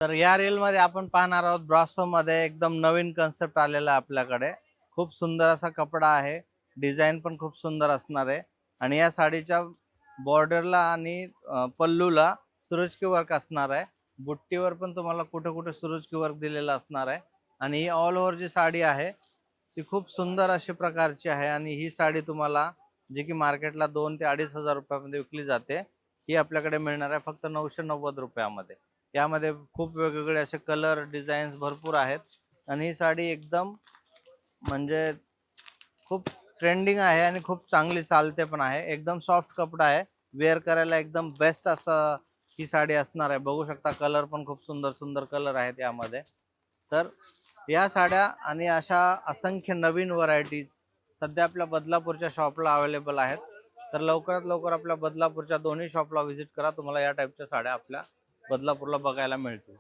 तर या रील मध्ये आपण पाहणार आहोत ब्रासो मध्ये एकदम नवीन कन्सेप्ट आलेला आहे आपल्याकडे। खूप सुंदर असा कपडा आहे, डिझाइन पण खूप सुंदर असणार आहे आणि या साडीच्या बॉर्डरला आणि पल्लूला सुरुचकी वर्क असणार आहे। बुट्टीवर पण तुम्हाला कुठे कुठे सुरुचकी वर्क दिलेला असणार आहे आणि ही ऑल ओव्हर जी साडी आहे ती खूप सुंदर अशी प्रकारची आहे आणि ही साडी तुम्हाला जी की मार्केटला 2 ते 2.5 हजार रुपयामध्ये विकली जाते, ही आपल्याकडे मिळणार आहे फक्त 990 रुपयामध्ये। यामध्ये खूप वेगवेगळे असे कलर डिझाईन्स भरपूर आहेत आणि ही साडी एकदम म्हणजे खूप ट्रेंडिंग आहे आणि खूप चांगली चालते पण आहे। एकदम सॉफ्ट कपडा आहे, वेअर करायला एकदम बेस्ट असं ही साडी असणार आहे। बघू शकता कलर पण खूप सुंदर सुंदर कलर आहेत यामध्ये। तर या साड्या आणि अशा असंख्य नवीन व्हरायटीज सध्या आपल्या बदलापूरच्या शॉपला अवेलेबल आहेत। तर लवकरात लवकर आपल्या बदलापूरच्या दोन्ही शॉपला व्हिजिट करा, तुम्हाला या टाईपच्या साड्या आपल्या बदलापूरला बघायला मिळतील।